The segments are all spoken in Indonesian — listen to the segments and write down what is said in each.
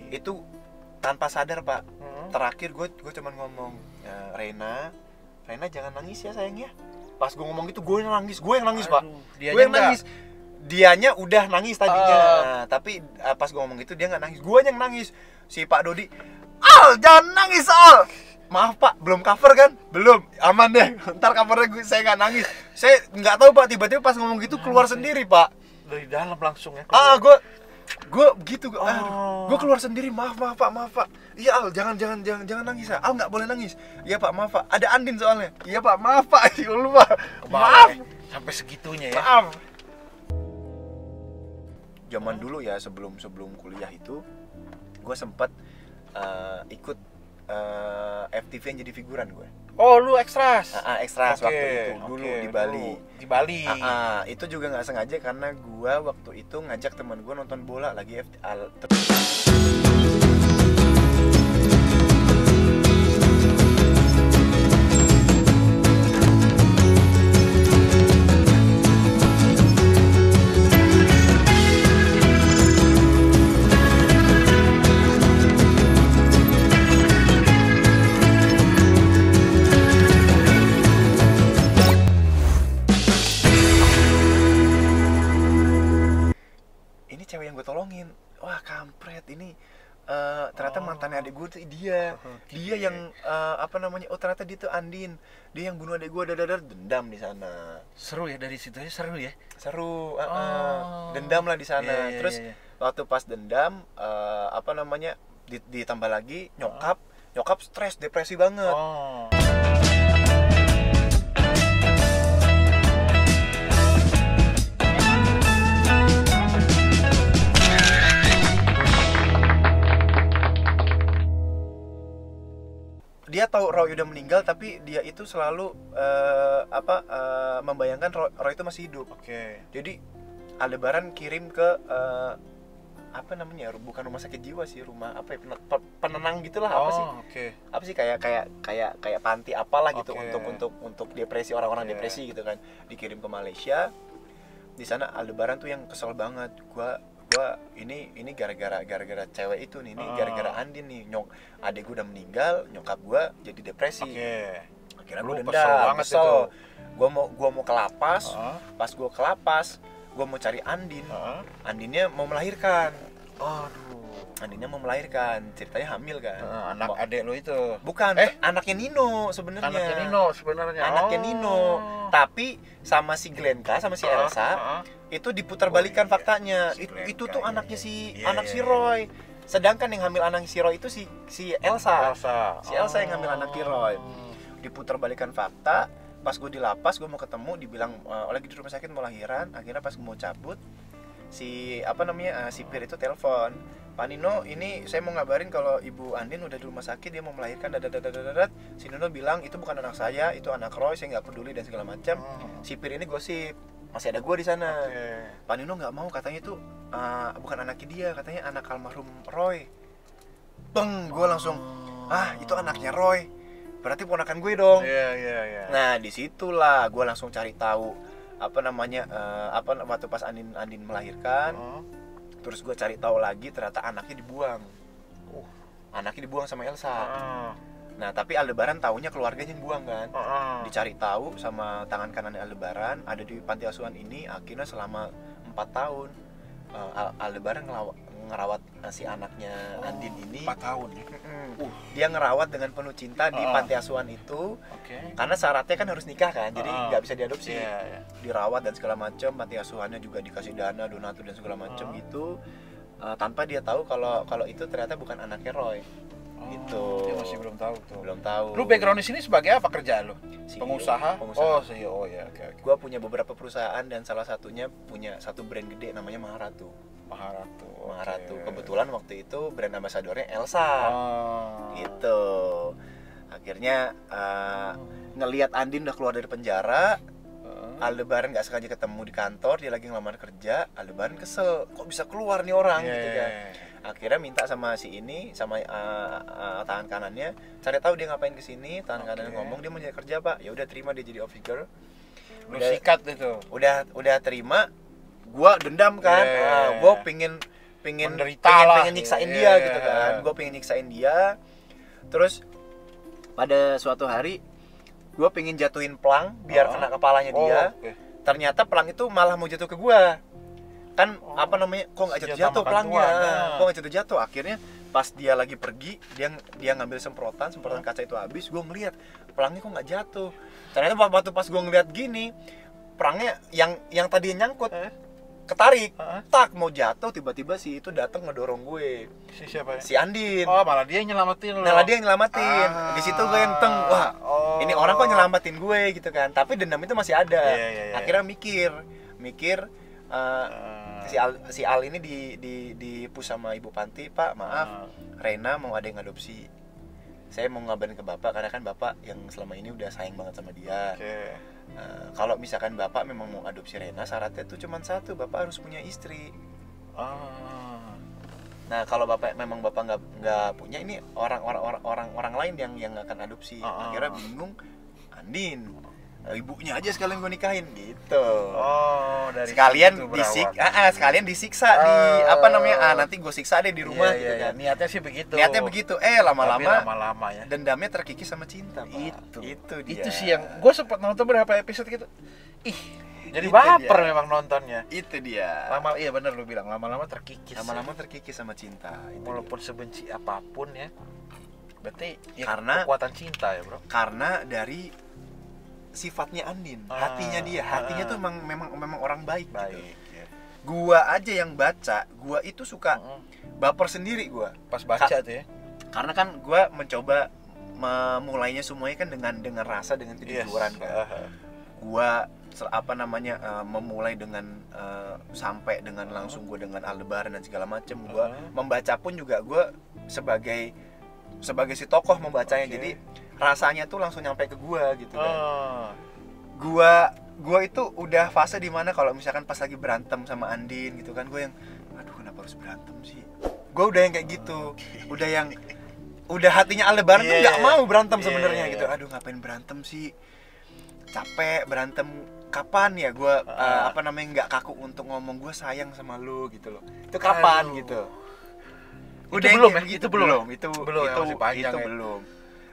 Itu tanpa sadar pak. Terakhir gue cuman ngomong, Reina jangan nangis ya sayang ya. Pas gue ngomong gitu gue yang nangis pak. Gue yang nangis. Dianya udah nangis tadinya. Nah, tapi pas gue ngomong gitu dia nggak nangis, gue yang nangis. Si Pak Dodi, Al jangan nangis Al. Maaf Pak, belum cover kan? Belum, aman deh. Ntar covernya saya nggak nangis. Saya nggak tahu Pak, tiba-tiba pas ngomong gitu keluar sendiri Pak. Dari dalam langsung ya. Gue gitu, gue keluar sendiri. Maaf Pak. Iya Al, jangan nangis ya. Al nggak boleh nangis. Iya Pak, maaf Pak. Ada Andin soalnya. Iya Pak, maaf Pak. Ya Allah Pak. Maaf. Sampai segitunya ya. Maaf. Zaman dulu ya sebelum kuliah itu, gue sempat ikut FTV yang jadi figuran gue. Oh lu ekstras? Ekstras waktu itu dulu di Bali. Di Bali. Itu juga nggak sengaja karena gue waktu itu ngajak teman gue nonton bola lagi cewek yang gue tolongin. Wah kampret ini, ternyata mantannya adik gue tuh dia yang ternyata dia tuh Andin, dia yang bunuh adik gue, dendam di sana. Seru ya, dari situ aja seru ya. Dendam lah di sana. Terus waktu pas dendam ditambah lagi nyokap stres, depresi banget. Dia tahu Roy udah meninggal, tapi dia itu selalu membayangkan Roy itu masih hidup. Jadi Aldebaran kirim ke bukan rumah sakit jiwa sih, rumah penenang gitulah, apa sih kayak panti apalah gitu, untuk depresi, orang-orang depresi gitu kan, dikirim ke Malaysia. Di sana Aldebaran tuh yang kesel banget, gua ini gara-gara cewek itu nih, ini gara-gara Andin nih, adik gue udah meninggal, nyokap gue jadi depresi. Akhirnya gue dendam, kesel. Gue mau ke lapas. Pas gue ke lapas, gue mau cari Andin. Andinnya mau melahirkan. Andinnya mau melahirkan, ceritanya hamil kan. Anak adek lo itu? Bukan, anaknya Nino sebenarnya. Anaknya Nino. Tapi sama si Glenka, sama si Elsa, itu diputar-balikan faktanya. Itu tuh anaknya anak si Roy. Sedangkan yang hamil anak si Roy itu si Elsa. Si Elsa yang hamil anak si Roy. Diputar-balikan fakta. Pas gue di lapas, gue mau ketemu, dibilang lagi di rumah sakit mau lahiran. Akhirnya pas gue mau cabut, sipir itu telepon, Pak Nino, ini saya mau ngabarin kalau Ibu Andin udah di rumah sakit, dia mau melahirkan. Si Nino bilang itu bukan anak saya, itu anak Roy, saya nggak peduli dan segala macam. Sipir ini gosip, masih ada gue di sana. Pak Nino nggak mau, katanya itu bukan anaknya dia, katanya anak almarhum Roy. Gue langsung, itu anaknya Roy, berarti ponakan gue dong. Nah disitulah gue langsung cari tahu waktu pas Andin melahirkan. Terus gue cari tahu lagi, ternyata anaknya dibuang. Anaknya dibuang sama Elsa. Nah tapi Aldebaran taunya keluarganya yang buang kan. Dicari tahu sama tangan kanan Aldebaran, ada di panti asuhan ini. Akhirnya selama 4 tahun Aldebaran ngerawat si anaknya Andin ini. 4 tahun ya? Dia ngerawat dengan penuh cinta di panti asuhan itu. Karena syaratnya kan harus nikah kan, jadi nggak bisa diadopsi. Dirawat dan segala macam, panti asuhannya juga dikasih dana, donatur dan segala macam gitu. Tanpa dia tahu kalau itu ternyata bukan anaknya Roy. Gitu. Dia masih belum tahu tuh. Belum tahu. Lu background di sini sebagai apa kerjaan lu? CEO, pengusaha. Oh, CEO ya. Oke. Gua punya beberapa perusahaan dan salah satunya punya satu brand gede namanya Maharatu. Kebetulan waktu itu brand ambasadornya Elsa. Gitu. Akhirnya ngelihat Andin udah keluar dari penjara. Aldebaran nggak sengaja ketemu di kantor, dia lagi ngelamar kerja. Aldebaran kesel, kok bisa keluar nih orang gitu kan. Akhirnya minta sama si ini, sama tangan kanannya, cari tahu dia ngapain kesini. Tangan kanannya ngomong dia mau jadi kerja pak. Ya udah terima, dia jadi officer. Lu sikat itu. Udah terima. Gua dendam kan. Gua pingin pengen nyiksain dia gitu kan. Gue pengen nyiksain dia. Terus pada suatu hari gue pengen jatuhin pelang biar kena kepalanya dia. Ternyata pelang itu malah mau jatuh ke gue. Kan kok nggak jatuh pelangnya, kok nggak jatuh. Akhirnya pas dia lagi pergi, dia ngambil semprotan kaca itu habis. Gue ngeliat pelangnya kok nggak jatuh. Ternyata waktu pas gue ngeliat gini, pelangnya yang tadinya nyangkut ketarik, tak mau jatuh, tiba-tiba si itu datang ngedorong gue. Si siapa ya? Si Andin. Malah dia yang nyelamatin lo. Di situ gue yang wah, ini orang kok nyelamatin gue gitu kan. Tapi dendam itu masih ada. Akhirnya mikir si Al ini di push sama Ibu Panti, Pak, maaf, Rena mau ada yang ngadopsi. Saya mau ngabarin ke Bapak karena kan Bapak yang selama ini udah sayang banget sama dia. Kalau misalkan Bapak memang mau adopsi Rena, syaratnya tuh cuma satu, Bapak harus punya istri. Nah, kalau Bapak nggak punya, ini orang lain yang akan adopsi. Akhirnya bingung, Andin, ibunya aja sekalian gue nikahin gitu. Dari sekalian sekalian disiksa di nanti gue siksa deh di rumah gitu kan. Niatnya sih begitu. Lama-lama ya. Dendamnya terkikis sama cinta, Pak. Itu dia. Itu sih yang gue sempat nonton berapa episode gitu. Jadi baper memang nontonnya. Itu dia. Iya benar lu bilang, lama-lama terkikis. Terkikis sama cinta. Walaupun sebenci apapun ya. Berarti karena kekuatan cinta ya, Bro. Karena dari sifatnya Andin, hatinya tuh memang orang baik gitu. Ya. Gua aja yang baca, gua itu suka baper sendiri gua pas baca tuh ya. Karena kan gua mencoba memulainya semuanya kan dengan rasa, dengan kejujuran kan. Gua memulai dengan sampai dengan langsung gua dengan Aldebaran dan segala macem. Gua membaca pun juga gua sebagai si tokoh membacanya. Jadi rasanya tuh langsung nyampe ke gua gitu kan. Gua itu udah fase dimana kalau misalkan pas lagi berantem sama Andin gitu kan, gua yang aduh kenapa harus berantem sih. Gua udah yang kayak gitu. Udah hatinya Aldebaran tuh nggak mau berantem sebenarnya gitu. Aduh ngapain berantem sih, capek berantem. Kapan ya gua nggak kaku untuk ngomong gua sayang sama lu gitu loh. Itu kapan gitu. Udah itu belum.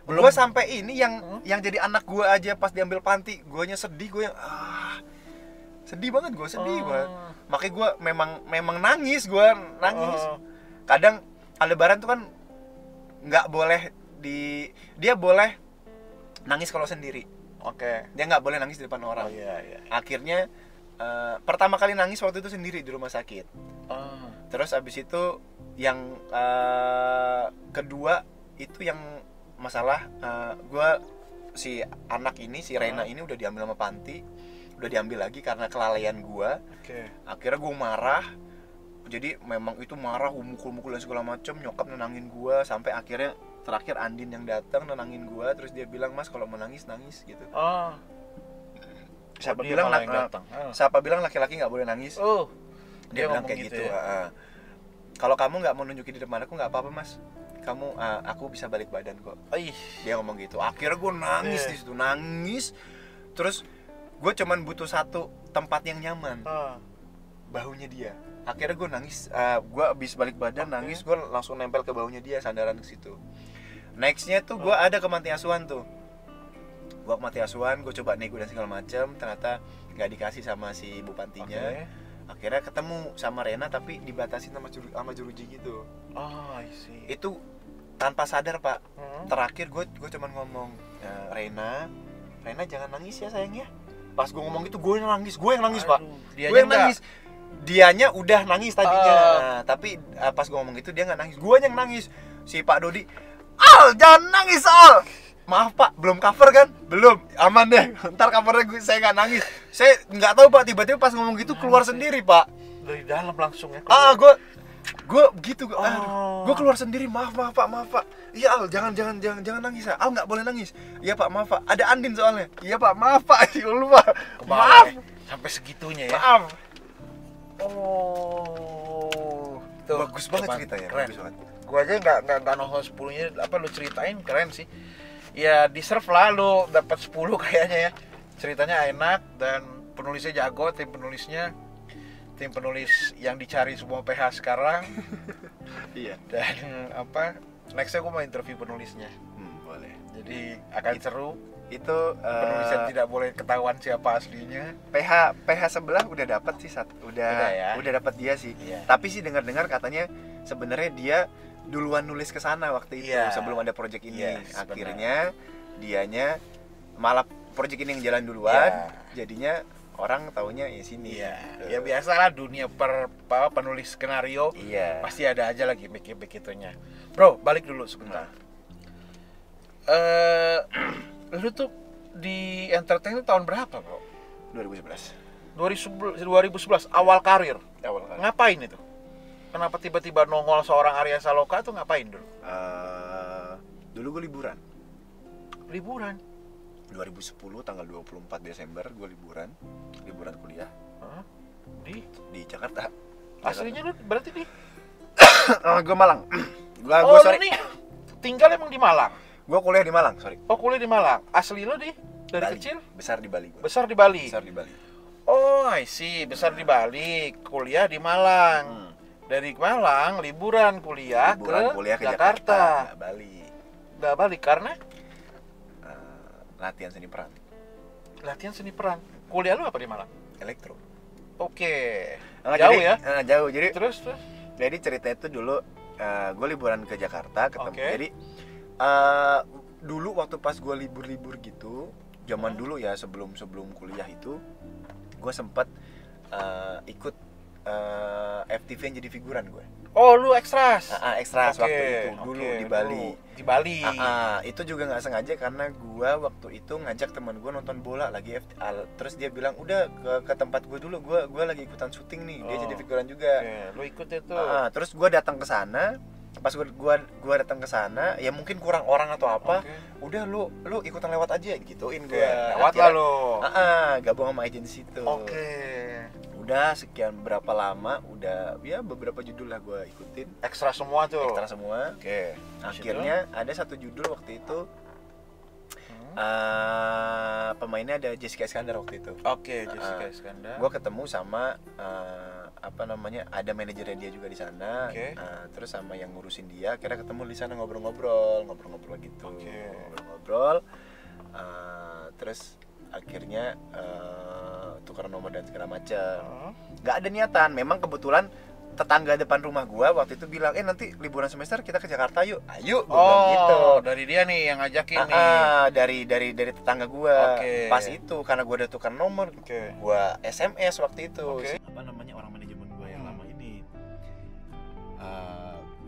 Gue sampai ini yang jadi anak gue aja pas diambil panti, guanya sedih, gue yang sedih banget. Makanya gue memang nangis. Kadang Aldebaran tuh kan nggak boleh dia boleh nangis kalau sendiri. Dia nggak boleh nangis di depan orang. Akhirnya pertama kali nangis waktu itu sendiri di rumah sakit. Terus abis itu yang kedua itu yang masalah si anak ini, si Rena ini udah diambil sama Panti, udah diambil lagi karena kelalaian gue. Akhirnya gue marah, jadi memang itu marah, mukul dan segala macem. Nyokap nenangin gue sampai akhirnya terakhir Andin yang datang nenangin gue. Terus dia bilang, Mas kalau mau nangis gitu. Siapa bilang laki-laki nggak boleh nangis? Dia bilang kayak gitu. Kalau kamu nggak mau nunjukin di depan aku nggak apa-apa, Mas. Aku bisa balik badan kok. Dia ngomong gitu. Akhirnya gue nangis di situ, nangis. Terus gue cuman butuh satu tempat yang nyaman, bahunya dia. Akhirnya gue nangis. Gue abis balik badan nangis, gue langsung nempel ke bahunya dia, sandaran ke situ. Nextnya tuh gue ada ke panti asuhan tuh. Gue ke panti asuhan, gue coba nego dan segala macam. Ternyata nggak dikasih sama si Ibu Pantinya. Akhirnya ketemu sama Rena tapi dibatasi sama jeruji gitu. I see. Itu tanpa sadar, Pak. Terakhir gue cuman ngomong, Rena jangan nangis ya sayang ya. Pas gue ngomong gitu gue yang nangis, Pak. Gue yang nangis. Dianya udah nangis tadinya. Tapi pas gue ngomong gitu dia nggak nangis, gue yang nangis. Si Pak Dodi, jangan nangis Al. Maaf Pak, belum cover kan? Belum, aman deh. Ntar covernya saya nggak nangis. Saya nggak tahu Pak, tiba-tiba pas ngomong gitu keluar sendiri Pak. Dari dalam langsung ya. Gue begitu. Gue keluar sendiri. Maaf Pak. Iya Al, jangan nangis ya. Al nggak boleh nangis. Iya Pak, maaf Pak. Ada Andin soalnya. Iya Pak, maaf Pak. Ya Allah Pak. Maaf. Sampai segitunya ya. Maaf. Tuh, bagus banget ceritanya. Keren. Bagus banget. Gue aja nggak nonton 10-nya. Lu ceritain keren sih. Ya deserve lah lu dapat 10 kayaknya ya. Ceritanya enak dan penulisnya jago, tim penulisnya. tim penulis yang dicari semua PH sekarang. Iya. Dan nextnya gue mau interview penulisnya. Boleh. Jadi akan seru. Itu penulisnya tidak boleh ketahuan siapa aslinya. PH sebelah udah dapat sih udah dapat dia sih. Iya. Tapi sih dengar-dengar katanya sebenarnya dia duluan nulis ke sana waktu itu sebelum ada project ini. Akhirnya dianya malah project ini yang jalan duluan. Jadinya orang taunya sini. Ya biasalah dunia penulis skenario. Pasti ada aja lagi begitunya. Bro, balik dulu sebentar. Lu tuh di entertain tahun berapa, Bro? 2011. 2011 awal karir. Ngapain itu? Kenapa tiba-tiba nongol seorang Arya Saloka tuh ngapain dulu? Dulu gue liburan. Liburan? 2010 tanggal 24 Desember gue liburan kuliah. Di Jakarta. Aslinya lu berarti di? Gue Malang. Lu nih tinggal emang di Malang? Gue kuliah di Malang, sorry. Oh, kuliah di Malang. Asli lu dari Bali. Kecil? Besar di Bali. Besar di Bali. Oh, I see. Besar di Bali, kuliah di Malang. Dari Malang liburan kuliah ke Jakarta. Nggak balik karena latihan seni peran. Kuliah lu apa di Malang? Elektro. Oke. Jauh ya? Jauh. Jadi terus. Jadi ceritanya itu dulu gue liburan ke Jakarta ketemu. Jadi dulu waktu pas gue libur gitu, zaman dulu ya sebelum kuliah itu, gue sempat ikut FTV yang jadi figuran gue. Oh, lu ekstras? Ekstras waktu itu dulu di Bali. Di Bali. Itu juga nggak sengaja karena gue waktu itu ngajak teman gue nonton bola lagi terus dia bilang udah ke tempat gue dulu, gue lagi ikutan syuting nih, dia jadi figuran juga. Lu ikut itu. Terus gue datang ke sana. Pas gue datang ke sana, ya mungkin kurang orang atau apa. Udah lu ikutan lewat aja gituin gue. Lewat lah lu. Gabung sama agensi itu. Udah sekian berapa lama, udah ya beberapa judul lah gue ikutin. Ekstra semua tuh. Akhirnya ada satu judul waktu itu. Pemainnya ada Jessica Iskandar waktu itu. Jessica Iskandar. Gue ketemu sama ada manajernya dia juga di sana. Terus sama yang ngurusin dia, akhirnya ketemu di sana ngobrol-ngobrol gitu. Ngobrol. Terus akhirnya tukar nomor dan segala macam. Nggak ada niatan, memang kebetulan tetangga depan rumah gua waktu itu bilang, nanti liburan semester kita ke Jakarta yuk. Ayo, gua bilang gitu. Dari dia nih yang ngajakin nih. Dari tetangga gua. Pas itu karena gua udah tukar nomor, gua SMS waktu itu. Orang manajemen gua yang lama ini.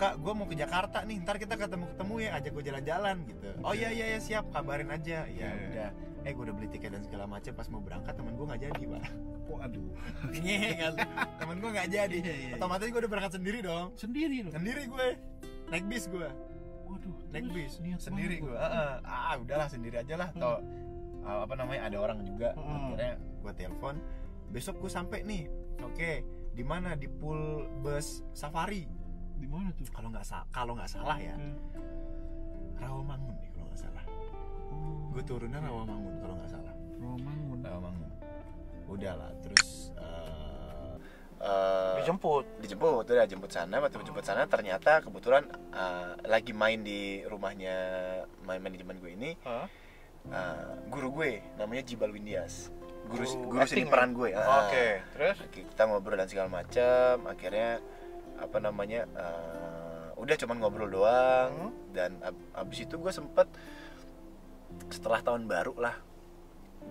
Kak, gua mau ke Jakarta nih, ntar kita ketemu ya, ajak gua jalan-jalan gitu. Oh iya siap, kabarin aja. Ya udah. Gue udah beli tiket dan segala macam. Pas mau berangkat temen gue nggak jadi, Pak. Waduh. Temen gue nggak jadi. Otomatis gue udah berangkat sendiri dong. Sendiri gue. Naik bis gue. Waduh. Naik bis sendiri gue. Udahlah sendiri aja lah. Atau ada orang juga. Akhirnya gue telepon. Besok gue sampai nih. Oke. Di mana? Di pool bus safari. Di mana tuh? Kalau nggak salah ya. Rawamangun nih kalau nggak salah. Gue turunnya Rawamangun kalau nggak salah. Rawamangun. Udahlah, terus jemput sana. Waktu jemput sana ternyata kebetulan lagi main di rumahnya manajemen gue ini. Guru gue namanya Jibal Windias. Guru seni peran gue. Terus kita ngobrol dan segala macam. Akhirnya udah cuman ngobrol doang. Dan abis itu gue sempet setelah tahun baru lah,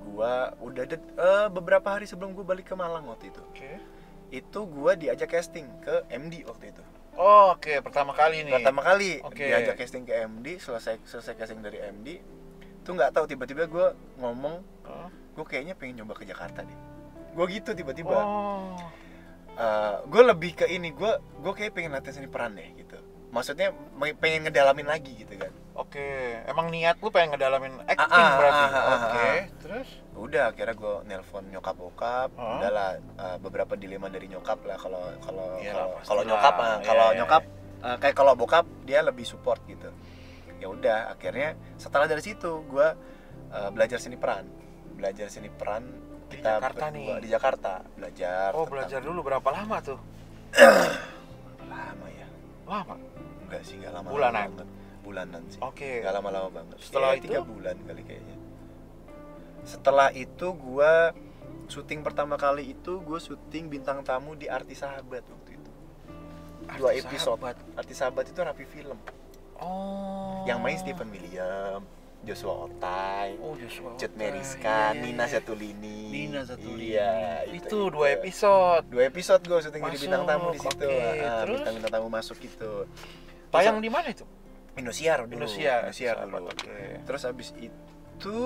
gua udah beberapa hari sebelum gua balik ke Malang waktu itu. Itu gua diajak casting ke MD waktu itu. Pertama kali diajak casting ke MD. Selesai casting dari MD tuh nggak tahu tiba-tiba gua ngomong, gua kayaknya pengen nyoba ke Jakarta deh. Gua gitu tiba-tiba. Gua lebih ke ini, gua kayak pengen latihan seni peran deh gitu. Maksudnya pengen ngedalamin lagi gitu kan. Emang niat lu pengen ngedalamin acting berarti. Terus? Udah akhirnya gue nelpon nyokap bokap. Udahlah, beberapa dilema dari nyokap lah kalau nyokap kayak kalau bokap dia lebih support gitu. Ya udah akhirnya setelah dari situ gue belajar seni peran Kita Jakarta berdua, di Jakarta belajar. Oh, belajar dulu berapa lama tuh? Lama ya? Lama? Enggak sih, enggak lama. Bulanan sih. Oke. Enggak lama-lama banget. Setelah ya, itu 3 bulan kali kayaknya. Setelah itu gua syuting pertama kali itu gue syuting bintang tamu di Arti Sahabat waktu itu. 2 episode. Arti Sahabat itu Rapi Film. Oh. Yang main Stephen William, Joshua Otai, Cut Meriska, iya. Nina Zatulini. Iya, itu 2 episode. 2 episode gue syuting di bintang tamu di situ. Terus bintang tamu masuk gitu. Tayang di mana itu? Indosiar dulu. Indosiar dulu. Okay. Terus habis itu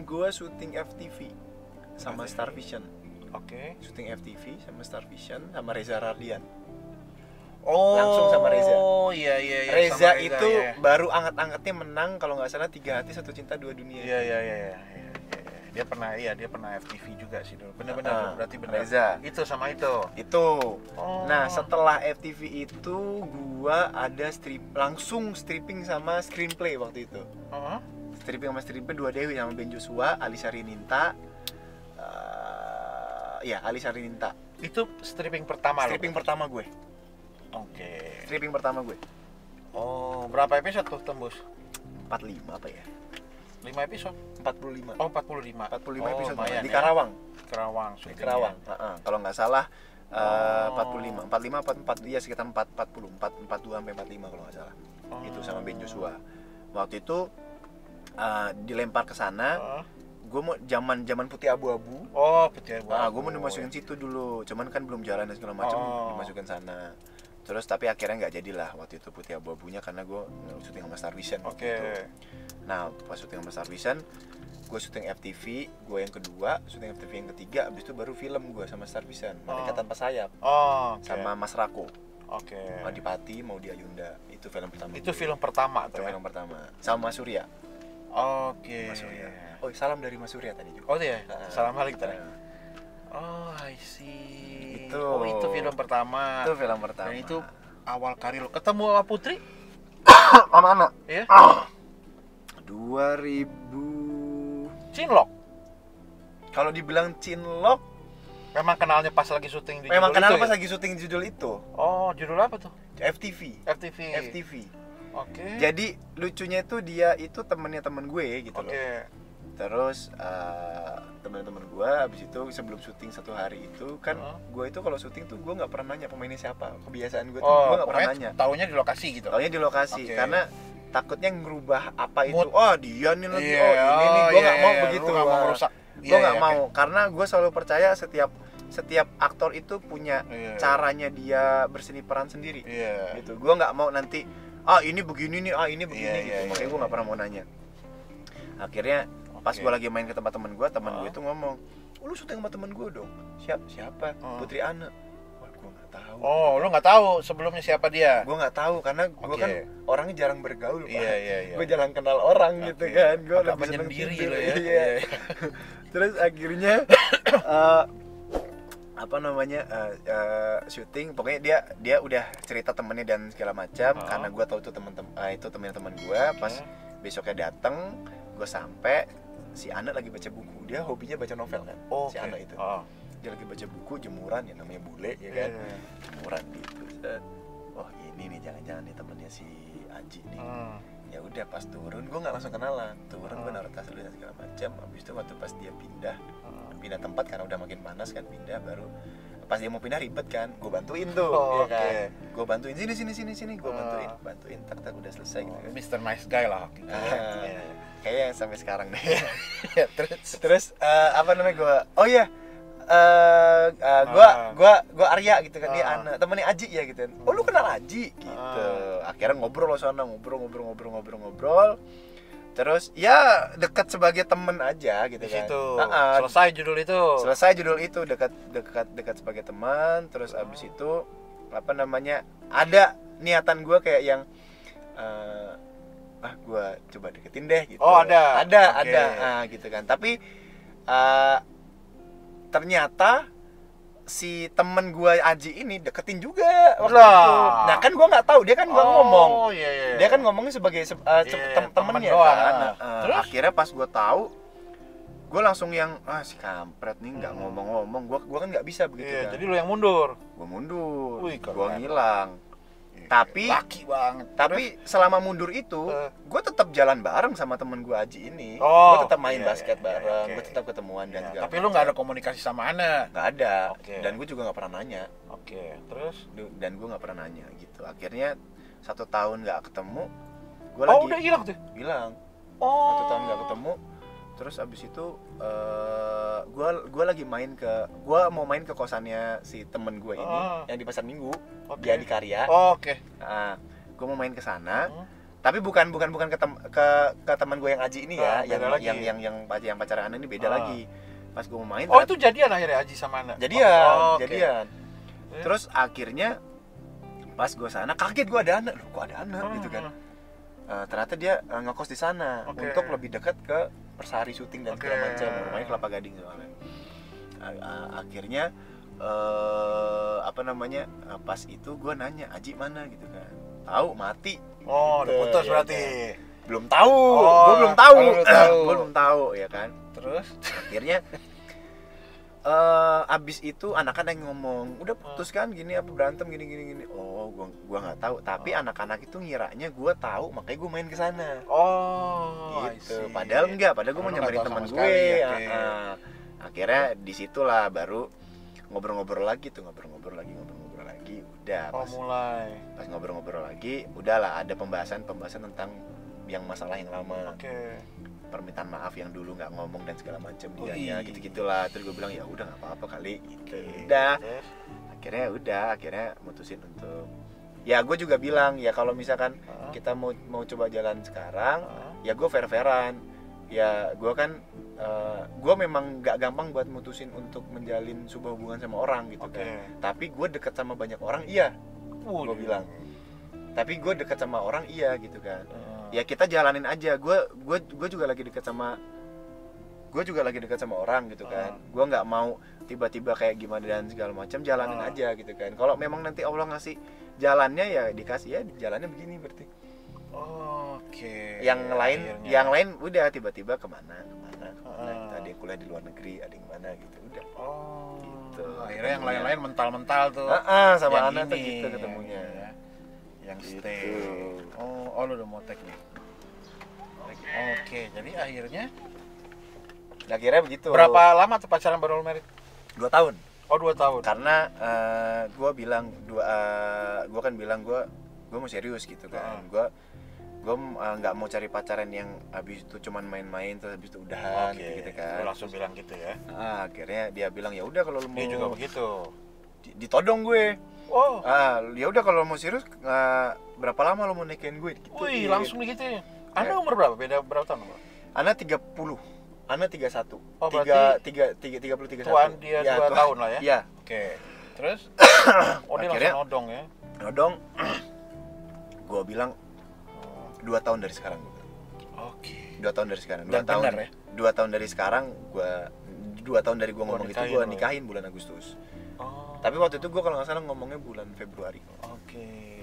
gue syuting FTV sama Star Vision. Oke. Syuting FTV sama Star Vision sama Reza Radian. Oh, langsung sama Reza. Oh iya. Reza itu baru anget-angetnya menang kalau nggak salah 3 Hati 1 Cinta 2 Dunia. Iya. Dia pernah FTV juga sih dulu. Benar-benar berarti benar. Reza. Itu sama itu. Oh. Nah, setelah FTV itu gua ada langsung stripping sama screenplay waktu itu. Stripping sama screenplay 2 Dewi sama Ben Joshua, Alisa Rininta. Alisa Rininta. Itu stripping pertama pertama gue. Oke. Stripping pertama gue. Oh, berapa episode tuh tembus? 45 apa ya? 5 episode? 45. Oh, 45. 45 episode lumayan, di Karawang. Di Karawang. Kalau nggak salah 45. 45 44 ya sekitar 42 sampai 45 kalau nggak salah. Itu sama Ben Joshua. Waktu itu dilempar ke sana. Gue mau zaman putih abu-abu. Oh, putih abu-abu. Gue mau dimasukin situ dulu. Cuman kan belum jalan dan segala macam, dimasukin sana. Terus tapi akhirnya nggak jadilah waktu itu putih abu-abunya karena gue syuting sama Star Vision waktu itu. Nah, pas syuting sama Star Vision, gue syuting FTV, gue yang kedua, syuting FTV yang ketiga, abis itu baru film gue sama Star Vision, Malaikat Tanpa Sayap. Sama Mas Rako. Adipati, Maudi Ayunda. Itu film pertama. Itu film pertama tuh. Film pertama. Sama Mas Surya. Mas Surya. Oh, salam dari Mas Surya tadi juga. Oh iya, salam balik tadi. Oh, I see. Itu film pertama. Itu film pertama. Dan itu awal karir lo. Ketemu sama Putri? Sama anak? Iya. 2000 Cinlok. Kalau dibilang Cinlok, memang kenalnya pas lagi syuting di memang kenal pas ya? lagi syuting judul itu. Oh, judul apa tuh? FTV. Oke. Jadi lucunya itu dia itu temennya temen gue gitu loh. Terus teman-teman gue abis itu sebelum syuting 1 hari itu kan gue itu kalau syuting tuh gue nggak pernah nanya pemainnya siapa. Kebiasaan gue tuh gue nggak pernah nanya. Taunya di lokasi gitu. Taunya di lokasi karena takutnya ngerubah apa itu. Oh dia nih lagi. Ini nih gue nggak mau begitu. Gue nggak mau karena gue selalu percaya setiap aktor itu punya caranya dia berseni peran sendiri. Gitu. Gue nggak mau nanti ini begini nih, ini begini gitu. Makanya gue nggak pernah mau nanya. Akhirnya pas gue lagi main ke tempat temen gue itu ngomong, lu syuting sama temen gue dong. Siapa? Putri Ane. Wah, gue nggak tahu. Oh, lu nggak tahu sebelumnya siapa dia? Gue nggak tahu karena gue kan orangnya jarang bergaul. Iya. Gue jarang kenal orang gitu kan. Gue lebih menyendiri lo ya. Terus akhirnya syuting, pokoknya dia udah cerita temennya dan segala macam karena gue tahu tuh itu temen gue. Pas besoknya datang, gue sampai si Ana lagi baca buku. Dia hobinya baca novel kan. Si Ana itu dia lagi baca buku, jemuran ya, namanya bule ya kan. Jemuran gitu. Oh ini nih jangan-jangan nih temennya si Aji nih. Ya udah pas turun gue nggak langsung kenalan. Turun gue naruh tas dulu dan segala macam. Habis itu waktu pas dia pindah tempat karena udah makin panas kan, pindah baru pas dia mau pindah ribet kan, gue bantuin tuh, kan? Gue bantuin sini, gue bantuin, tak udah selesai gitu kan. Mr. Nice Guy lah. Kayaknya sampai sekarang deh. Terus gue Arya gitu kan, dia Ana, temennya Aji ya gitu. Oh lu kenal Aji gitu. Akhirnya ngobrol ngobrol. Terus ya dekat sebagai temen aja gitu kan. Selesai judul itu dekat sebagai teman. Terus abis itu ada niatan gue kayak yang gue coba deketin deh gitu. Ada gitu kan. Tapi ternyata si temen gue Aji ini deketin juga waktu itu. Nah kan gue nggak tahu, dia kan nggak ngomong. Dia kan ngomongnya sebagai temennya kan. Terus akhirnya pas gue tahu, gue langsung yang si kampret nih nggak ngomong-ngomong, gue kan nggak bisa begitu kan. Jadi lo yang mundur. Gue mundur. Wih, gue ngilang. Tapi laki banget. Tapi selama mundur itu gue tetap jalan bareng sama temen gue Aji ini. Gue tetap main basket bareng, gue tetap ketemuan dan segala. Tapi lu nggak ada komunikasi sama Ana? Nggak ada. Dan gue juga nggak pernah nanya. Terus? Dan gue nggak pernah nanya gitu. Akhirnya 1 tahun nggak ketemu. Gue lagi. Udah hilang tuh? Hilang. 1 tahun nggak ketemu. Terus abis itu gue mau main ke kosannya si temen gue ini yang di Pasar Minggu, dia di Karya. Nah, gue mau main ke sana, tapi bukan ke teman gue yang Aji ini ya, yang pacaran Ana ini beda lagi. Pas gue mau main. Itu jadian akhirnya Aji sama Ana. Jadian. Terus akhirnya pas gue sana kaget, gue ada Ana, loh kok ada Ana gitu kan. Ternyata dia ngekos di sana untuk lebih dekat ke Persari syuting dan segala macam, rumahnya Kelapa Gading soalnya. Akhirnya pas itu gue nanya Aji mana gitu kan, tahu mati. Udah putus berarti. Kan? Belum tahu, gue belum tahu ya kan. Terus akhirnya abis itu anak-anak yang ngomong udah putus kan, gini apa berantem gini. Gua nggak tahu, tapi anak-anak itu ngiranya gua tahu, makanya gua main ke sana. Gitu. Padahal gua mau nyamperin teman gue. Akhirnya disitulah baru ngobrol-ngobrol lagi. Udah mulai. Pas ngobrol-ngobrol lagi, udahlah ada pembahasan tentang yang masalah yang lama. Permintaan maaf yang dulu nggak ngomong dan segala macam dianya gitu-gitulah. Terus gue bilang ya udah nggak apa-apa kali gitu. Akhirnya mutusin untuk gue juga bilang ya kalau misalkan kita mau coba jalan sekarang ya gue fair-fairan ya. Gue kan gue memang nggak gampang buat mutusin untuk menjalin sebuah hubungan sama orang gitu kan. Tapi gue dekat sama banyak orang gue bilang. Tapi gue dekat sama orang gitu kan. Ya kita jalanin aja. Gue juga lagi dekat sama orang gitu kan. Gue nggak mau tiba-tiba kayak gimana dan segala macam, jalanin aja gitu kan. Kalau memang nanti Allah ngasih jalannya ya dikasih ya jalannya begini berarti. Yang lain udah tiba-tiba kemana. Ada yang kuliah di luar negeri, ada yang mana gitu udah. Gitu. Akhirnya yang lain-lain mental-mental tuh. Sama Ana tuh gitu ketemunya. Yang stay. Lu udah mau tag nih. Jadi akhirnya begitu. Berapa lama tuh pacaran baru lu married? 2 tahun. 2 tahun. Karena gue kan bilang gue mau serius gitu kan. Gue nggak mau cari pacaran yang habis itu cuman main-main terus habis itu udahan gitu kan. Lu langsung bilang gitu ya. Akhirnya dia bilang ya udah kalau lu mau. Dia juga begitu. Ditodong gue. Ya udah kalau mau serius berapa lama lo mau nikahin gue gitu. Wih, langsung gitu ya. Anda umur berapa? Beda berapa tahun, Bro? Ana 30. Ana 31. Berarti 31. Tuan dia 2 tahun lah ya? Iya. Terus dia langsung nodong ya? Nodong. Gue bilang 2 tahun dari sekarang. 2 tahun dari sekarang. 2 tahun ya? 2 tahun dari sekarang 2 tahun dari gue ngomong itu gue nikahin bulan Agustus. Tapi waktu itu gue kalau nggak salah ngomongnya bulan Februari.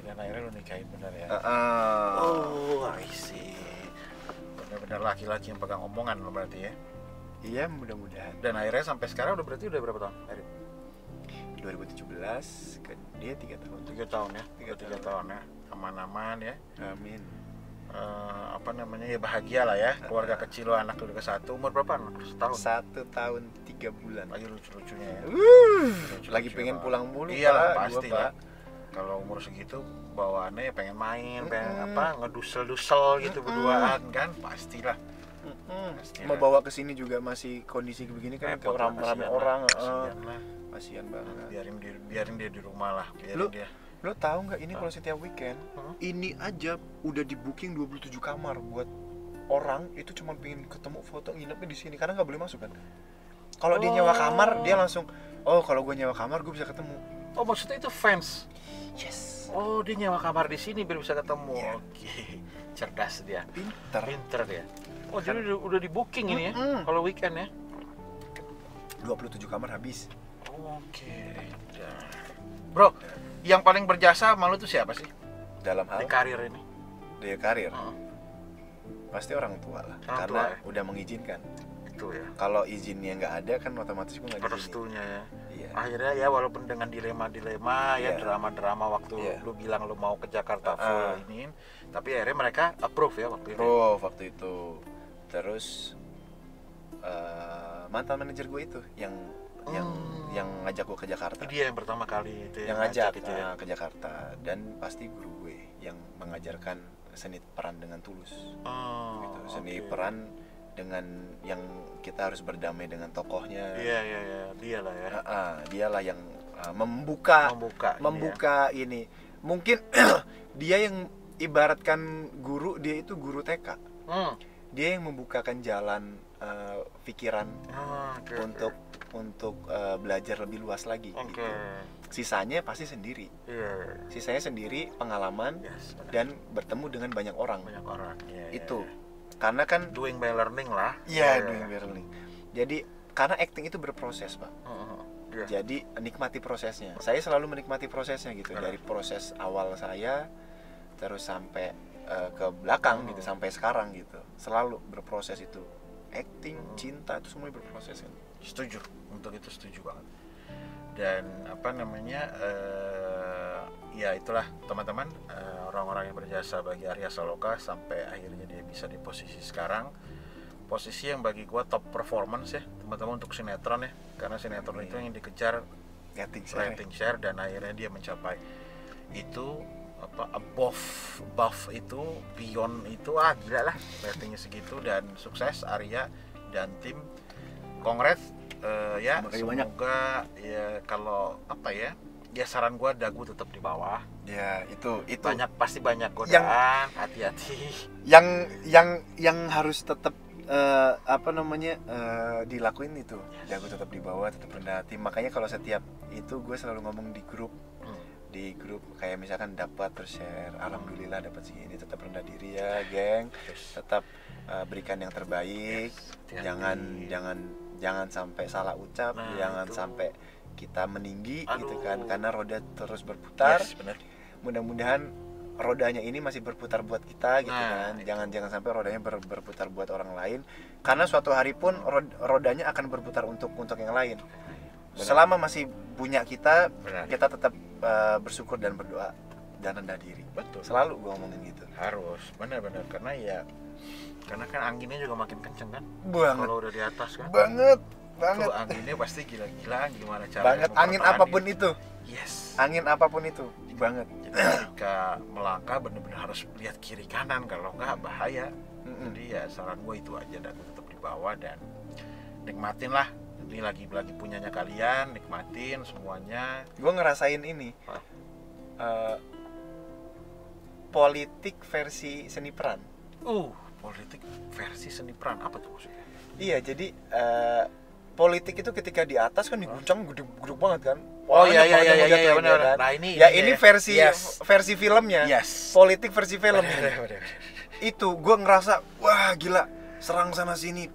Dan akhirnya lu nikahin benar ya? I see. Benar-benar laki-laki yang pegang omongan lo berarti ya? Iya, mudah-mudahan. Dan akhirnya sampai sekarang udah berapa tahun? 2017 ke dia 3 tahun. 3 tahun ya? 3 tahun ya? Aman-aman ya? Amin. Ya bahagia lah ya, keluarga kecil lo, anak lo udah ke 1. Umur berapa? Setahun? 1 tahun 3 bulan. Lagi lucu-lucunya ya. Lagi pengen pulang mulu. Iya lah, pasti lah. Kalau umur segitu bawaannya ya pengen main, pengen ngedusel-dusel gitu berduaan kan, pastilah. Mau bawa ke sini juga masih kondisi begini kan, rame orang. Kasihan banget. Biarin dia di rumah lah, Lo tahu nggak ini kalau setiap weekend ini aja udah di booking 27 kamar buat orang itu cuma pengen ketemu foto nginepnya di sini karena nggak boleh masuk kan. Kalau dia nyewa kamar dia langsung kalau gue nyewa kamar gue bisa ketemu. Maksudnya itu fans. Yes. Dia nyewa kamar di sini biar bisa ketemu. Cerdas dia. Pinter dia. Jadi udah di booking ini ya kalau weekend ya. 27 kamar habis. Bro, yang paling berjasa sama lu tuh siapa sih? Dalam hal? Di karir ini. Di karir? Pasti orang tua lah. Karena udah mengizinkan. itu ya. Kalau izinnya nggak ada kan otomatis gue nggak diizinin. Restunya ya. Akhirnya ya walaupun dengan dilema-dilema ya drama-drama waktu lu bilang lu mau ke Jakarta full ini, tapi akhirnya mereka approve ya waktu itu. Waktu itu. Terus mantan manajer gue itu yang ngajak gue ke Jakarta. Dia yang pertama kali itu yang ngajak gitu ya. Ke Jakarta, dan pasti guru gue yang mengajarkan seni peran dengan tulus. Gitu. Seni peran dengan yang kita harus berdamai dengan tokohnya. Iya, dialah ya. Dialah yang membuka ini. Mungkin dia yang ibaratkan guru, dia itu guru TK. Dia yang membukakan jalan pikiran untuk belajar lebih luas lagi. Gitu. Sisanya pasti sendiri. Sisanya sendiri pengalaman dan bertemu dengan banyak orang. Itu. Karena kan doing by learning lah. Doing by learning. Jadi karena acting itu berproses, Pak. Jadi nikmati prosesnya. Saya selalu menikmati prosesnya gitu. Dari proses awal saya terus sampai ke belakang gitu, sampai sekarang gitu. Selalu berproses itu. Acting, cinta itu semuanya berproses kan. Setuju. Untuk itu setuju banget. Dan ya itulah teman-teman, orang-orang yang berjasa bagi Arya Saloka sampai akhirnya dia bisa di posisi sekarang, posisi yang bagi gua top performance ya teman-teman untuk sinetron ya, karena sinetron itu yang dikejar rating share dan akhirnya dia mencapai itu above itu, beyond itu, gila lah ratingnya segitu, dan sukses Arya dan tim. Congrats ya, semoga ya kalau ya saran gue dagu tetap di bawah. Ya itu pasti banyak godaan, hati-hati. Yang harus tetap dilakuin itu. Dagu tetap di bawah, tetap rendah hati. Makanya kalau setiap itu gue selalu ngomong di grup. Di grup kayak misalkan dapat share, alhamdulillah dapat segini, tetap rendah diri ya, geng. Tetap berikan yang terbaik. Jangan sampai salah ucap, jangan sampai kita meninggi gitu kan, karena roda terus berputar. Mudah-mudahan rodanya ini masih berputar buat kita gitu kan. Jangan sampai rodanya berputar buat orang lain, karena suatu hari pun rodanya akan berputar untuk yang lain. Selama masih punya kita tetap bersyukur dan berdoa dan rendah diri. Betul. Selalu gue ngomongin gitu. Harus benar-benar, karena kan anginnya juga makin kenceng kan. Kalau udah di atas kan. Banget. Tuh, anginnya pasti gila-gila, gimana caranya. Banget, angin apapun itu. Yes. Angin apapun itu, banget. Jadi ketika melangkah benar-benar harus lihat kiri kanan, kalau enggak bahaya. Jadi ya saran gue itu aja, dan tetap di bawah dan nikmatin lah. Ini lagi punyanya kalian, nikmatin semuanya. Gue ngerasain ini. Politik versi seni peran. Politik versi seni peran, apa tuh maksudnya? Iya, jadi politik itu ketika di atas kan diguncang gede banget kan. Iya benar. Nah ini versi filmnya. Politik versi film. Itu gue ngerasa wah gila, serang sana sini,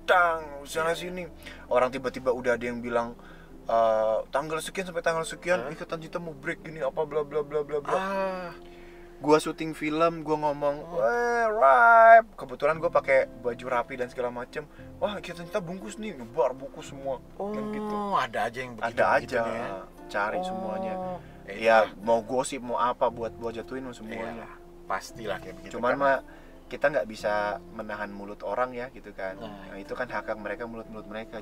sana sini. Orang tiba-tiba udah ada yang bilang tanggal sekian sampai tanggal sekian ikatan cinta mau break gini apa bla bla bla bla bla. Gua syuting film, gua ngomong, right. Kebetulan gua pakai baju rapi dan segala macem. Wah, ikatan cinta bungkus nih, nyebar bungkus semua. Gitu. Ada aja yang begitu. Ada aja, ya. Cari semuanya. Ya mau gosip mau apa buat jatuhin semuanya. Pastilah kayak begitu. Cuman mah kita nggak bisa menahan mulut orang ya gitu kan. Nah, itu kan hak mereka, mulut mereka.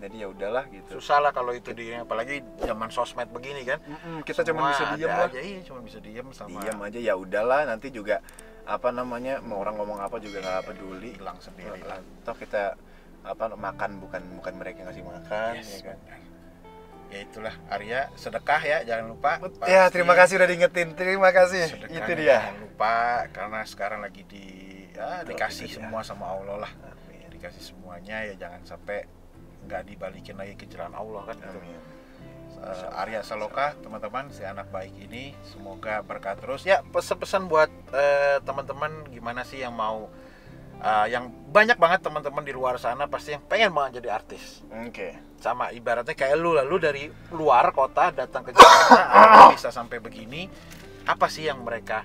Jadi ya udahlah gitu. Susah lah kalau itu apalagi zaman sosmed begini kan. Kita cuma bisa diam lah. Cuma bisa diam aja, ya udahlah, nanti juga mau orang ngomong apa juga nggak peduli, hilang sendiri lah. Toh kita makan bukan mereka yang ngasih makan, ya kan. Ya itulah Arya, sedekah ya, jangan lupa. Ya, terima kasih udah diingetin. Terima kasih. Sedekah, itu dia. Jangan lupa, karena sekarang lagi dikasih semua sama Allah lah. Dikasih semuanya, ya jangan sampai nggak dibalikin lagi ke jalan Allah kan gitu. Arya Saloka, teman-teman, si anak baik ini semoga berkah terus. Ya, pesan-pesan buat teman-teman, gimana sih yang mau yang banyak banget teman-teman di luar sana pasti yang pengen banget jadi artis. Sama ibaratnya kayak lu dari luar kota datang ke Jakarta bisa sampai begini. Apa sih yang mereka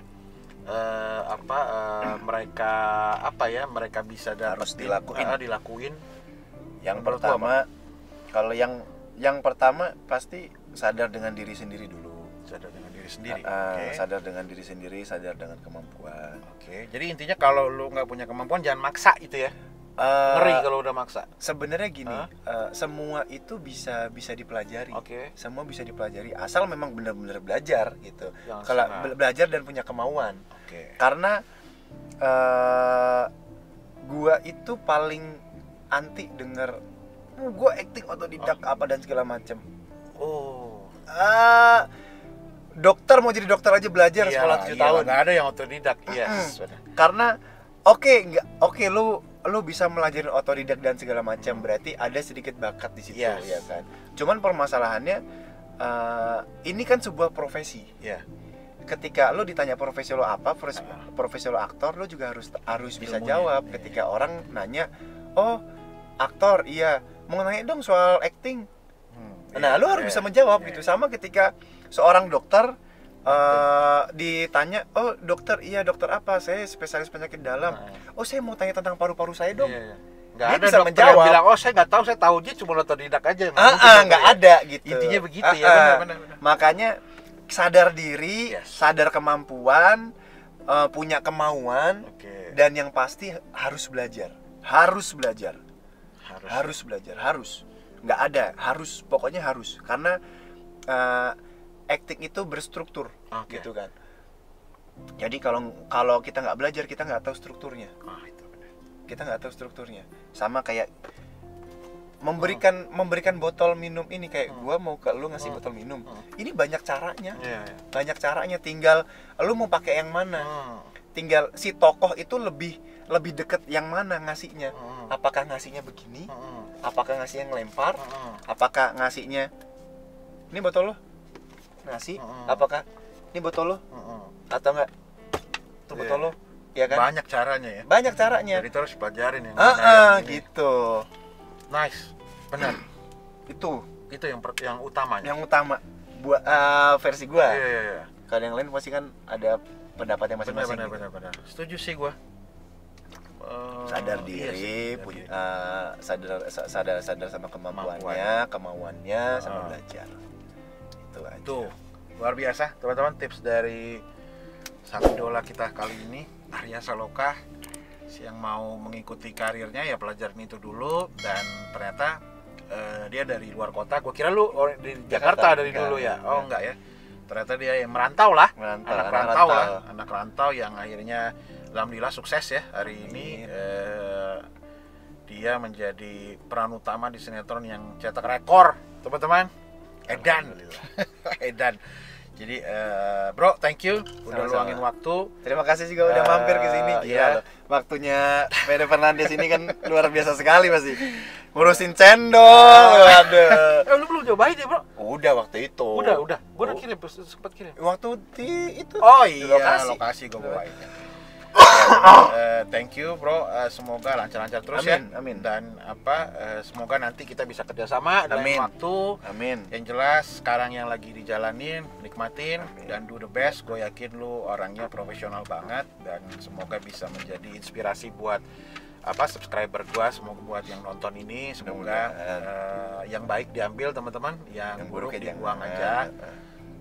mereka bisa harus dilakuin Yang pertama, kalau yang pertama pasti sadar dengan diri sendiri dulu. Sadar dengan diri sendiri. Sadar dengan diri sendiri, sadar dengan kemampuan. Jadi intinya kalau lu nggak punya kemampuan jangan maksa gitu ya. Ngeri kalau udah maksa. Sebenarnya gini, semua itu bisa dipelajari. Semua bisa dipelajari asal memang benar-benar belajar gitu. Kalau belajar dan punya kemauan. Karena gua itu paling anti denger gua acting otodidak apa dan segala macem. Dokter mau jadi dokter aja belajar sekolah 7 tahun. Nggak ada yang otodidak. Yes. Karena lu bisa melajarin otodidak dan segala macam, berarti ada sedikit bakat di situ, ya kan. Cuman permasalahannya ini kan sebuah profesi. Ketika lu ditanya profesi lo apa, profesi lo aktor, lu juga harus bisa jawab. Ketika orang nanya, "Oh, aktor, iya. Mau nanya dong soal acting." Nah, lu harus bisa menjawab gitu. Sama ketika seorang dokter ditanya, "Oh, dokter, iya, dokter apa? Saya spesialis penyakit dalam." "Oh, saya mau tanya tentang paru-paru saya dong." Nggak ada bisa menjawab. Bilang, "Oh, saya nggak tahu, saya tahu aja cuma otodidak aja." Nggak ada gitu. Intinya begitu ya. Benar. Makanya sadar diri, sadar kemampuan, punya kemauan, dan yang pasti harus belajar. Harus. Nggak ada, harus, pokoknya harus. Karena acting itu berstruktur, gitu kan. Jadi kalau kita nggak belajar, kita nggak tahu strukturnya. Kita nggak tahu strukturnya. Sama kayak memberikan botol minum ini, kayak gua mau ke lu ngasih botol minum. Ini banyak caranya. Banyak caranya, tinggal lu mau pakai yang mana. Tinggal si tokoh itu lebih deket yang mana ngasihnya. Apakah ngasihnya begini? Apakah ngasihnya ngelempar? Apakah ngasihnya ini botol lo? Ngasih? Apakah ini botol lo? Atau enggak? Itu botol lo? Ya kan? Banyak caranya ya. Banyak caranya. Jadi terus pelajarin yang gitu. Nice, benar. Itu yang utamanya. Yang utama buat versi gua. Iya. Kalau yang lain pasti kan ada pendapatnya masing-masing. Benar. Setuju sih gua. Sadar diri, sadar sama kemauannya sama belajar. Itu aja. Tuh, luar biasa teman-teman tips dari sang idola kita kali ini, Arya Saloka. Yang mau mengikuti karirnya ya pelajarin itu dulu, dan ternyata dia dari luar kota. Gua kira lu di Jakarta dari dulu ya. Enggak ya. Ternyata dia yang merantau lah. Anak rantau yang akhirnya alhamdulillah sukses ya hari ini. Dia menjadi peran utama di sinetron yang cetak rekor, teman-teman. Edan. Jadi bro, thank you udah luangin waktu. Terima kasih juga udah mampir ke sini. Gila. Waktunya Fede Fernandes ini kan luar biasa sekali pasti. Ngurusin cendol. Waduh. Lu belum cobain ya, Bro? Udah waktu itu. Udah. Gua udah sempat kirim. Waktu di itu. Oh iya, lokasi gua bawain. Thank you bro, semoga lancar-lancar terus. Amin. Dan semoga nanti kita bisa kerjasama dalam waktu. Amin. Yang jelas sekarang yang lagi dijalanin, nikmatin. Dan do the best. Gue yakin lu orangnya profesional banget, dan semoga bisa menjadi inspirasi buat subscriber gue. Semoga buat yang nonton ini, semoga yang baik diambil teman-teman, yang buruk dibuang aja.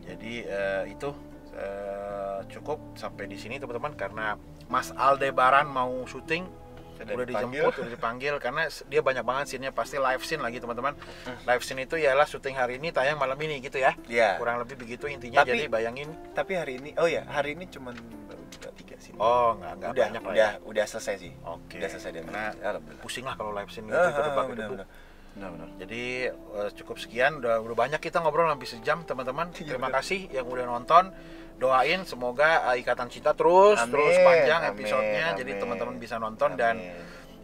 Jadi itu cukup sampai di sini teman-teman, karena Mas Aldebaran mau syuting, udah dipanggil karena dia banyak banget scene-nya, pasti live scene lagi teman-teman. Live scene itu ialah syuting hari ini, tayang malam ini gitu ya. Kurang lebih begitu intinya. Jadi bayangin. Tapi hari ini cuma 3 scene. Oh, enggak banyak lah. Udah selesai sih. Oke. Udah selesai dan pusing lah kalau live scene itu benar. Jadi cukup sekian, udah banyak kita ngobrol lebih sejam teman-teman. Terima kasih yang udah nonton. Doain semoga Ikatan Cinta terus panjang episodenya, jadi teman-teman bisa nonton. Dan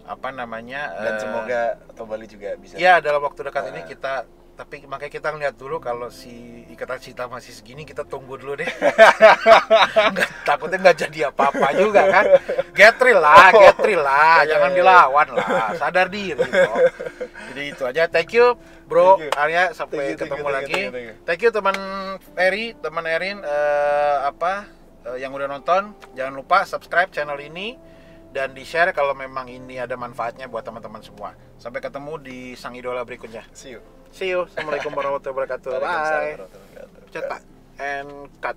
dan semoga Tobali juga bisa. Ya, dalam waktu dekat ini kita, tapi makanya kita ngeliat dulu kalau si Ikatan Cinta masih segini, kita tunggu dulu deh. Takutnya nggak jadi apa-apa juga kan. Get real lah, jangan dilawan lah, sadar diri bro. Jadi itu aja. Thank you bro Arya, sampai ketemu lagi. Thank you teman Eri, teman Erin, yang udah nonton. Jangan lupa subscribe channel ini, dan di-share kalau memang ini ada manfaatnya buat teman-teman semua. Sampai ketemu di Sang Idola berikutnya. See you. Assalamualaikum warahmatullahi wabarakatuh. Bye. Cetak and cut.